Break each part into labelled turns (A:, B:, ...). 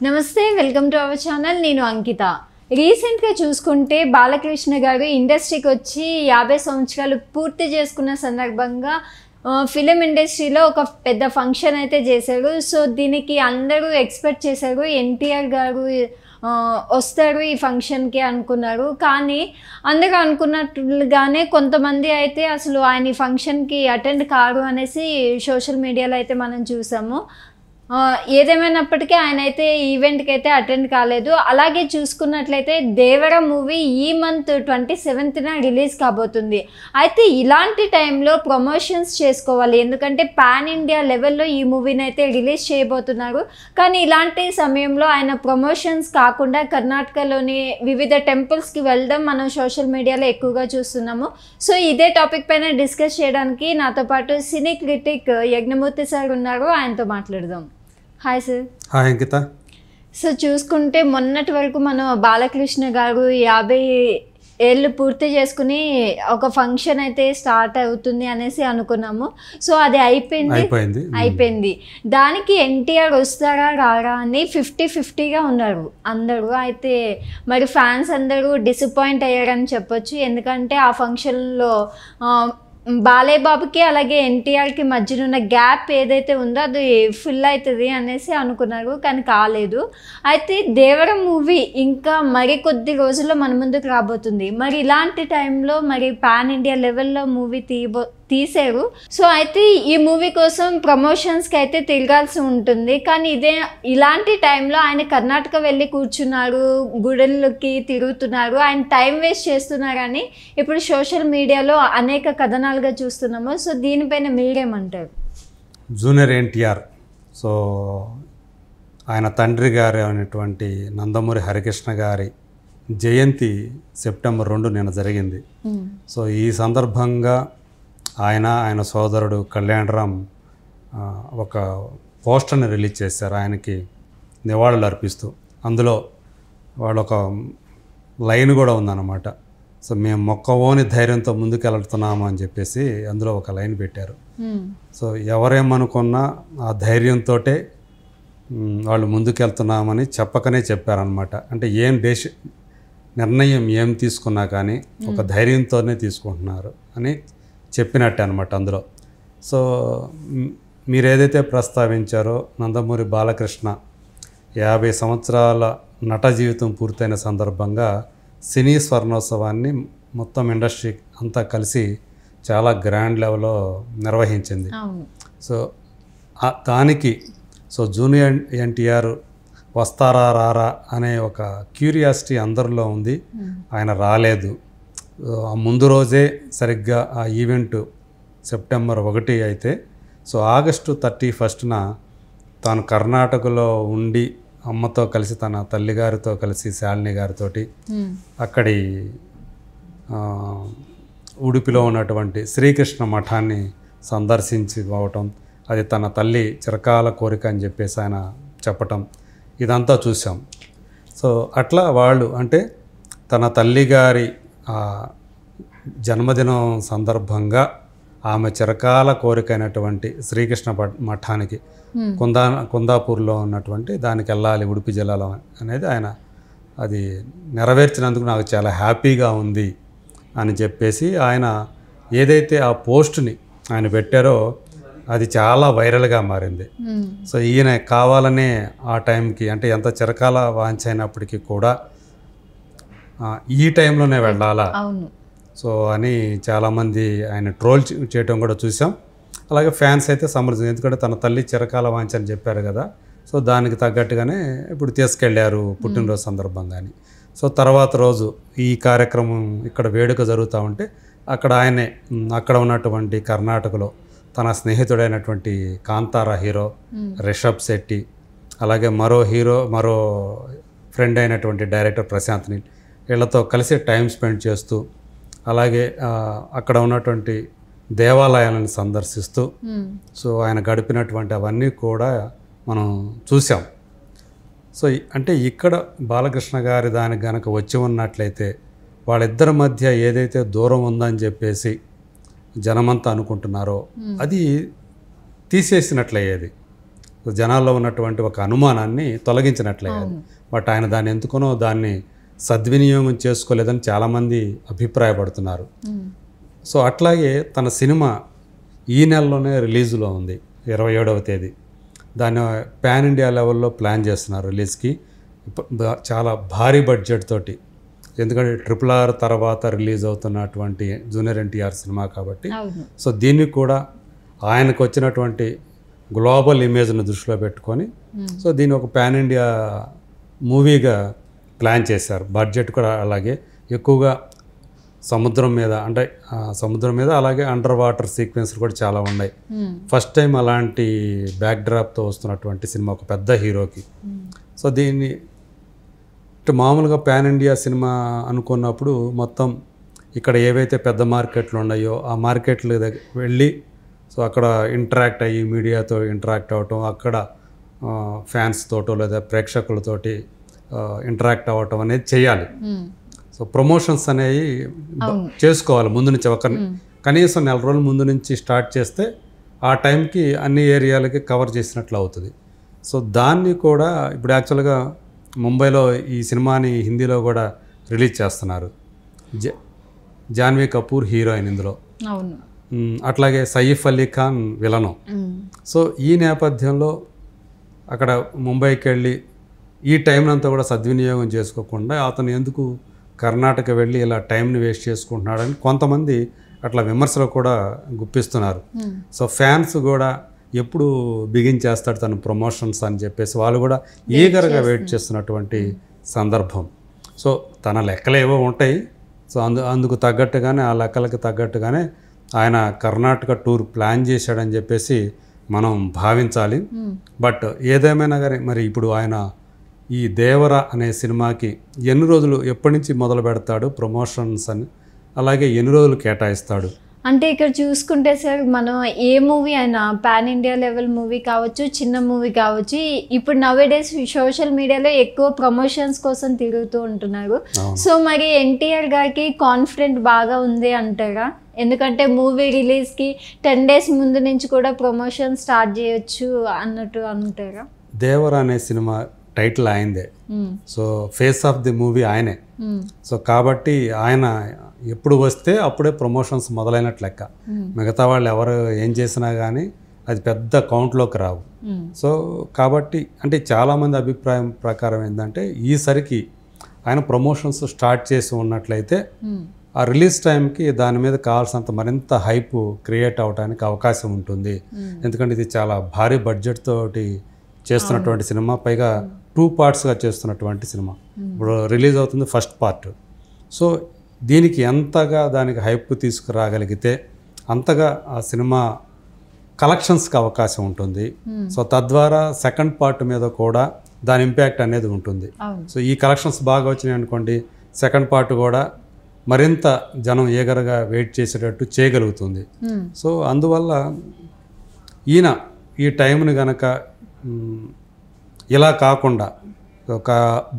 A: నమస్తే, welcome to our channel. నేను అంకిత. రీసెంట్గా చూసుకుంటే బాలకృష్ణ గారు ఇండస్ట్రీకి వచ్చి 50 సంవత్సరాలు పూర్తి చేసుకున్న సందర్భంగా ఫిలిం ఇండస్ట్రీలో ఒక పెద్ద ఫంక్షన్ అయితే చేశారు. సో దీనికి అందరూ ఎక్స్పెక్ట్ చేశారు ఎన్టీఆర్ గారు వస్తారు ఈ ఫంక్షన్కి అనుకున్నారు. కానీ అందరూ అనుకున్నట్లుగానే కొంతమంది అయితే అసలు ఆయన ఈ ఫంక్షన్కి అటెండ్ కారు అనేసి సోషల్ మీడియాలో అయితే మనం చూసాము. ఏదేమైనప్పటికీ ఆయన అయితే ఈవెంట్కి అయితే అటెండ్ కాలేదు. అలాగే చూసుకున్నట్లయితే దేవర మూవీ ఈ మంత్ 27న రిలీజ్ కాబోతుంది. అయితే ఇలాంటి టైంలో ప్రమోషన్స్ చేసుకోవాలి, ఎందుకంటే పాన్ ఇండియా లెవెల్లో ఈ మూవీని అయితే రిలీజ్ చేయబోతున్నారు. కానీ ఇలాంటి సమయంలో ఆయన ప్రమోషన్స్ కాకుండా కర్ణాటకలోని వివిధ టెంపుల్స్కి వెళ్ళడం మనం సోషల్ మీడియాలో ఎక్కువగా చూస్తున్నాము. సో ఇదే టాపిక్ పైన డిస్కస్ చేయడానికి నాతో పాటు సినీ క్రిటిక్ యజ్ఞమూర్తి సార్ ఉన్నారు. ఆయనతో మాట్లాడదాం. Hi sir.
B: హాయ్ అంకిత.
A: సో చూసుకుంటే మొన్నటి వరకు మనం బాలకృష్ణ గారు 50 ఏళ్ళు పూర్తి చేసుకుని ఒక ఫంక్షన్ అయితే స్టార్ట్ అవుతుంది అనేసి అనుకున్నాము. సో అది అయిపోయింది. దానికి ఎన్టీఆర్ వస్తారా రారా అని 50-50గా ఉన్నారు అందరూ. అయితే మరి ఫ్యాన్స్ అందరూ డిసప్పాయింట్ అయ్యారని చెప్పొచ్చు. ఎందుకంటే ఆ ఫంక్షన్లో బాలయ్య బాబుకి అలాగే ఎన్టీఆర్కి మధ్యన ఉన్న గ్యాప్ ఏదైతే ఉందో అది ఫిల్ అవుతుంది అనేసి అనుకున్నారు, కానీ కాలేదు. అయితే దేవర మూవీ ఇంకా మరికొద్ది రోజుల్లో మన ముందుకు రాబోతుంది. మరి ఇలాంటి టైంలో మరి పాన్ ఇండియా లెవెల్లో మూవీ తీసారు. సో అయితే ఈ మూవీ కోసం ప్రమోషన్స్కి అయితే తిరగాల్సి ఉంటుంది. కానీ ఇలాంటి టైంలో ఆయన కర్ణాటక వెళ్ళి కూర్చున్నారు, గుడులకి తిరుగుతున్నారు, ఆయన టైం వేస్ట్ చేస్తున్నారని ఇప్పుడు సోషల్ మీడియాలో అనేక కథనాలుగా చూస్తున్నాము. సో దీనిపైన మీరేమంటారు?
B: జూనియర్ ఎన్టీఆర్, సో ఆయన తండ్రి గారు అనేటువంటి నందమూరి హరికృష్ణ గారి జయంతి సెప్టెంబర్ 2 నిన్న జరిగింది. సో ఈ సందర్భంగా ఆయన సోదరుడు కళ్యాణరామ్ ఒక పోస్టర్ని రిలీజ్ చేశారు ఆయనకి నివాళులు అర్పిస్తూ. అందులో వాళ్ళు ఒక లైన్ కూడా ఉందన్నమాట. సో మేము మొక్కవోని ధైర్యంతో ముందుకెళ్తున్నాము అని చెప్పేసి అందులో ఒక లైన్ పెట్టారు. సో ఎవరేమనుకున్నా ఆ ధైర్యంతో వాళ్ళు ముందుకెళ్తున్నామని చెప్పకనే చెప్పారనమాట. అంటే నిర్ణయం ఏం తీసుకున్నా కానీ ఒక ధైర్యంతోనే తీసుకుంటున్నారు అని చెప్పినట్టే అనమాట అందులో. సో మీరు ఏదైతే ప్రస్తావించారో నందమూరి బాలకృష్ణ 50 సంవత్సరాల నట జీవితం పూర్తయిన సందర్భంగా సినీ స్వర్ణోత్సవాన్ని మొత్తం ఇండస్ట్రీ అంతా కలిసి చాలా గ్రాండ్ లెవెల్లో నిర్వహించింది. సో దానికి జూనియర్ ఎన్టీఆర్ వస్తారా రారా అనే ఒక క్యూరియాసిటీ అందరిలో ఉంది. ఆయన రాలేదు. ముందు రోజే సరిగ్గా ఆ ఈవెంట్ సెప్టెంబర్ 1 అయితే సో ఆగస్టు 31న తాను కర్ణాటకలో ఉండి అమ్మతో కలిసి తన తల్లిగారితో కలిసి శాలిని గారితో అక్కడి ఉడిపిలో ఉన్నటువంటి శ్రీకృష్ణ మఠాన్ని సందర్శించుకోవటం, అది తన తల్లి చిరకాల కోరిక అని చెప్పేసి ఆయన చెప్పటం, ఇదంతా చూసాం. సో అట్లా వాళ్ళు అంటే తన తల్లిగారి జన్మదినం సందర్భంగా ఆమె చిరకాల కోరికైనటువంటి శ్రీకృష్ణ మఠానికి కుందాపూర్లో ఉన్నటువంటి దానికి వెళ్ళాలి ఉడిపి జిల్లాలో అనేది ఆయన అది నెరవేర్చినందుకు నాకు చాలా హ్యాపీగా ఉంది అని చెప్పేసి ఆయన ఏదైతే ఆ పోస్ట్ని ఆయన పెట్టారో అది చాలా వైరల్గా మారింది. సో ఈయన కావాలనే ఆ టైంకి అంటే ఎంత చిరకాల వాంఛ అయినప్పటికీ కూడా ఈ టైంలోనే వెళ్ళాలా సో అని చాలామంది ఆయన ట్రోల్ చేయటం కూడా చూసాం. అలాగే ఫ్యాన్స్ అయితే సమర్థించారు, ఎందుకంటే తన తల్లి చిరకాల వాంఛ అని చెప్పారు కదా. సో దానికి తగ్గట్టుగానే ఇప్పుడు తీసుకెళ్లారు పుట్టినరోజు సందర్భంగా అని. సో తర్వాత రోజు ఈ కార్యక్రమం ఇక్కడ వేడుక జరుగుతూ ఉంటే అక్కడ ఉన్నటువంటి కర్ణాటకలో తన స్నేహితుడైనటువంటి కాంతారా హీరో రిషబ్ శెట్టి, అలాగే మరో ఫ్రెండ్ అయినటువంటి డైరెక్టర్ ప్రశాంత్ నీల్, వీళ్ళతో కలిసి టైం స్పెండ్ చేస్తూ అలాగే అక్కడ ఉన్నటువంటి దేవాలయాలను సందర్శిస్తూ సో ఆయన గడిపినటువంటి అవన్నీ కూడా మనం చూసాం. సో అంటే ఇక్కడ బాలకృష్ణ గారి దానికి కనుక వచ్చి ఉన్నట్లయితే వాళ్ళిద్దరి మధ్య ఏదైతే దూరం ఉందని చెప్పేసి జనమంతా అనుకుంటున్నారో అది తీసేసినట్లయ్యేది. జనాల్లో ఉన్నటువంటి ఒక అనుమానాన్ని తొలగించినట్లే. బట్ ఆయన దాన్ని ఎందుకునో దాన్ని సద్వినియోగం చేసుకోలేదని చాలామంది అభిప్రాయపడుతున్నారు. సో అట్లాగే తన సినిమా ఈ నెలలోనే రిలీజ్లో ఉంది, 27వ తేదీ. దాన్ని పాన్ ఇండియా లెవెల్లో ప్లాన్ చేస్తున్నారు రిలీజ్కి, చాలా భారీ బడ్జెట్ తోటి. ఎందుకంటే RRR తర్వాత రిలీజ్ అవుతున్నటువంటి జూనియర్ ఎన్టీఆర్ సినిమా కాబట్టి. సో దీన్ని కూడా ఆయనకు వచ్చినటువంటి గ్లోబల్ ఇమేజ్ను దృష్టిలో పెట్టుకొని సో దీన్ని ఒక పాన్ ఇండియా మూవీగా ప్లాన్ చేశారు. బడ్జెట్ కూడా అలాగే ఎక్కువగా సముద్రం మీద, అంటే సముద్రం మీద, అలాగే అండర్ వాటర్ సీక్వెన్స్లు కూడా చాలా ఉన్నాయి. ఫస్ట్ టైం అలాంటి బ్యాక్డ్రాప్తో వస్తున్నటువంటి సినిమా ఒక పెద్ద హీరోకి. సో దీన్ని మామూలుగా పాన్ ఇండియా సినిమా అనుకున్నప్పుడు మొత్తం ఇక్కడ ఏవైతే పెద్ద మార్కెట్లు ఉన్నాయో ఆ మార్కెట్లు వెళ్ళి సో అక్కడ ఇంటరాక్ట్ అయ్యి మీడియాతో ఇంటరాక్ట్ అవ్వటం, అక్కడ ఫ్యాన్స్ తోటో లేదా ప్రేక్షకులతోటి ఇంటరాక్ట్ అవ్వటం అనేది చేయాలి. సో ప్రమోషన్స్ అనేవి చేసుకోవాలి ముందు నుంచి. కనీసం 4 రోజుల ముందు నుంచి స్టార్ట్ చేస్తే ఆ టైంకి అన్ని ఏరియాలకి కవర్ చేసినట్లు అవుతుంది. సో దాన్ని కూడా ఇప్పుడు యాక్చువల్గా ముంబైలో ఈ సినిమాని హిందీలో కూడా రిలీజ్ చేస్తున్నారు. జాన్వీ కపూర్ హీరోయిన్ ఇందులో, అట్లాగే సైఫ్ అలీ ఖాన్ విలను. సో ఈ నేపథ్యంలో అక్కడ ముంబైకి వెళ్ళి ఈ టైంనంతా కూడా సద్వినియోగం చేసుకోకుండా అతను ఎందుకు కర్ణాటక వెళ్ళి ఇలా టైంని వేస్ట్ చేసుకుంటున్నాడని కొంతమంది అట్లా విమర్శలు కూడా గుప్పిస్తున్నారు. సో ఫ్యాన్స్ కూడా ఎప్పుడు బిగించేస్తాడు తను ప్రమోషన్స్ అని చెప్పేసి వాళ్ళు కూడా ఈగర్గా వెయిట్ చేస్తున్నటువంటి సందర్భం. సో తన లెక్కలు ఏవో ఉంటాయి. సో అందుకు తగ్గట్టుగానే, ఆ లెక్కలకు తగ్గట్టుగానే ఆయన కర్ణాటక టూర్ ప్లాన్ చేశాడని చెప్పేసి మనం భావించాలి. బట్ ఏదేమైనా కానీ మరి ఇప్పుడు ఆయన ఈ దేవర అనే సినిమాకి ఎన్ని రోజులు, ఎప్పటి నుంచి మొదలు పెడతాడు ప్రమోషన్స్ అని, అలాగే ఎన్ని రోజులు కేటాయిస్తాడు?
A: అంటే ఇక్కడ చూసుకుంటే సార్, మనం ఏ మూవీ అయినా పాన్ ఇండియా లెవెల్ మూవీ కావచ్చు, చిన్న మూవీ కావచ్చు, ఇప్పుడు నవేడేస్ సోషల్ మీడియాలో ఎక్కువ ప్రమోషన్స్ కోసం తిరుగుతూ ఉంటున్నారు. సో మరి ఎన్టీఆర్ గారికి కాన్ఫిడెంట్ బాగా ఉంది అంటారా? ఎందుకంటే మూవీ రిలీజ్కి 10 days ముందు నుంచి కూడా ప్రమోషన్ స్టార్ట్ చేయొచ్చు అన్నట్టు అంటారా?
B: దేవర అనే సినిమా టైటిల్ ఆయనదే. So face of the movie ఆయనే. సో కాబట్టి ఆయన ఎప్పుడు వస్తే అప్పుడే ప్రమోషన్స్ మొదలైనట్లు లెక్క. మిగతా వాళ్ళు ఎవరు ఏం చేసినా కానీ అది పెద్ద కౌంట్లోకి రావు. సో కాబట్టి అంటే చాలామంది అభిప్రాయం ప్రకారం ఏంటంటే ఈసరికి ఆయన ప్రమోషన్స్ స్టార్ట్ చేసి ఉన్నట్లయితే ఆ రిలీజ్ టైంకి దాని మీద కావాల్సినంత మరింత హైప్ క్రియేట్ అవడానికి అవకాశం ఉంటుంది. ఎందుకంటే ఇది చాలా భారీ బడ్జెట్ తోటి చేస్తున్నటువంటి సినిమా, పైగా 2 partsగా చేస్తున్నటువంటి సినిమా. ఇప్పుడు రిలీజ్ అవుతుంది ఫస్ట్ పార్ట్. సో దీనికి ఎంతగా దానికి హైప్ తీసుకురాగలిగితే అంతగా ఆ సినిమా కలెక్షన్స్కి అవకాశం ఉంటుంది. సో తద్వారా సెకండ్ పార్ట్ మీద కూడా దాని ఇంపాక్ట్ అనేది ఉంటుంది. సో ఈ కలెక్షన్స్ బాగా వచ్చినాయి అనుకోండి, సెకండ్ పార్ట్ కూడా మరింత జనం ఏగరగా వెయిట్ చేసేటట్టు చేయగలుగుతుంది. సో అందువల్ల ఈయన ఈ టైంని గనక ఇలా కాకుండా ఒక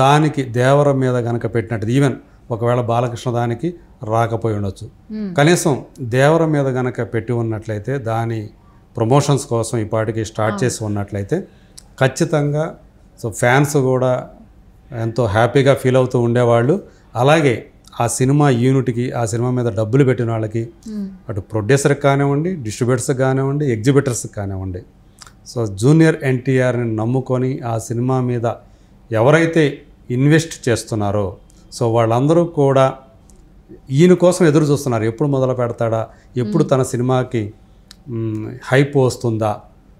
B: దానికి దేవర మీద గనక పెట్టినట్టు, ఈవెన్ ఒకవేళ బాలకృష్ణ దానికి రాకపోయి ఉండొచ్చు, కనీసం దేవర మీద గనక పెట్టి ఉన్నట్లయితే, దాని ప్రమోషన్స్ కోసం ఈ పాటికి స్టార్ట్ చేసి ఉన్నట్లయితే ఖచ్చితంగా సో ఫ్యాన్స్ కూడా ఎంతో హ్యాపీగా ఫీల్ అవుతూ ఉండేవాళ్ళు. అలాగే ఆ సినిమా యూనిట్కి, ఆ సినిమా మీద డబ్బులు పెట్టిన వాళ్ళకి, అటు ప్రొడ్యూసర్కి కానివ్వండి, డిస్ట్రిబ్యూటర్స్కి కానివ్వండి, ఎగ్జిబిటర్స్కి కానివ్వండి, సో జూనియర్ ఎన్టీఆర్ని నమ్ముకొని ఆ సినిమా మీద ఎవరైతే ఇన్వెస్ట్ చేస్తున్నారో సో వాళ్ళందరూ కూడా ఈయన కోసం ఎదురు చూస్తున్నారు. ఎప్పుడు మొదలు పెడతాడా, ఎప్పుడు తన సినిమాకి హైప్ వస్తుందా,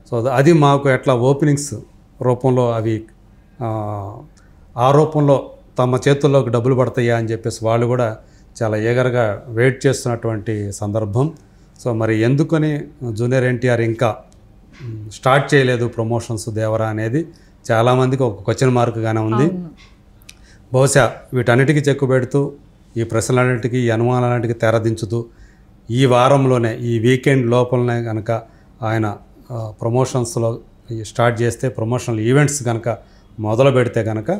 B: సో అది మాకు ఎట్లా ఓపెనింగ్స్ రూపంలో అవి ఆ రూపంలో తమ చేతుల్లోకి డబ్బులు పడతాయా అని చెప్పేసి వాళ్ళు కూడా చాలా ఏగరగా వెయిట్ చేస్తున్నటువంటి సందర్భం. సో మరి ఎందుకని జూనియర్ ఎన్టీఆర్ ఇంకా స్టార్ట్ చేయలేదు ప్రమోషన్స్ దేవరా అనేది చాలామందికి ఒక క్వశ్చన్ మార్క్గానే ఉంది. బహుశా వీటన్నిటికీ చెక్కు పెడుతూ, ఈ ప్రశ్నలన్నిటికీ, ఈ అనుమానాలన్నిటికీ తెరదించుతూ ఈ వారంలోనే, ఈ వీకెండ్ లోపలనే కనుక ఆయన ప్రమోషన్స్లో స్టార్ట్ చేస్తే, ప్రమోషనల్ ఈవెంట్స్ కనుక మొదలు పెడితే కనుక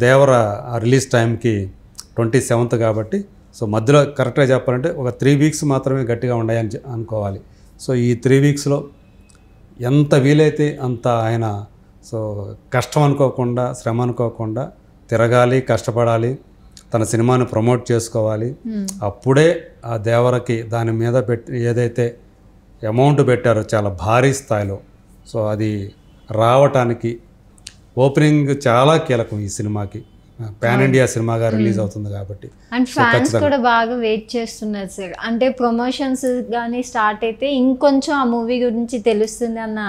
B: దేవర రిలీజ్ టైంకి 27th కాబట్టి, సో మధ్యలో కరెక్ట్గా చెప్పాలంటే ఒక 3 weeks మాత్రమే గట్టిగా ఉన్నాయని అనుకోవాలి. సో ఈ 3 weeksలో ఎంత వీలైతే అంత ఆయన సో కష్టం అనుకోకుండా, శ్రమ అనుకోకుండా తిరగాలి, కష్టపడాలి, తన సినిమాని ప్రమోట్ చేసుకోవాలి. అప్పుడే ఆ దేవరకి దాని మీద ఏదైతే అమౌంట్ పెట్టారో చాలా భారీ స్థాయిలో, సో అది రావటానికి ఓపెనింగ్ చాలా కీలకం ఈ సినిమాకి. పాన్ ఇండియా సినిమాగా రిలీజ్ అవుతుంది కాబట్టి.
A: అండ్ ఫ్యాన్స్ కూడా బాగా వెయిట్ చేస్తున్నారు సార్. అంటే ప్రమోషన్స్ కానీ స్టార్ట్ అయితే ఇంకొంచెం ఆ మూవీ గురించి తెలుస్తుంది అన్న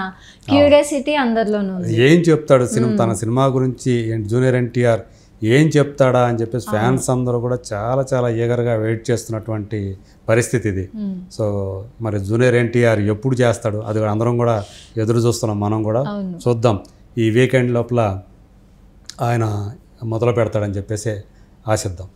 A: క్యూరియాసిటీ అందరిలోనూ ఉంది.
B: ఏం చెప్తాడు తన సినిమా గురించి జూనియర్ ఎన్టీఆర్ ఏం చెప్తాడా అని చెప్పేసి ఫ్యాన్స్ అందరూ కూడా చాలా చాలా ఈగర్గా వెయిట్ చేస్తున్నటువంటి పరిస్థితి ఇది. సో మరి జూనియర్ ఎన్టీఆర్ ఎప్పుడు చేస్తాడు అది అందరం కూడా ఎదురు చూస్తున్నాం. మనం కూడా చూద్దాం, ఈ వీకెండ్ లోపల ఆయన మొదలు పెడతాడని చెప్పేసి ఆశిద్దాం.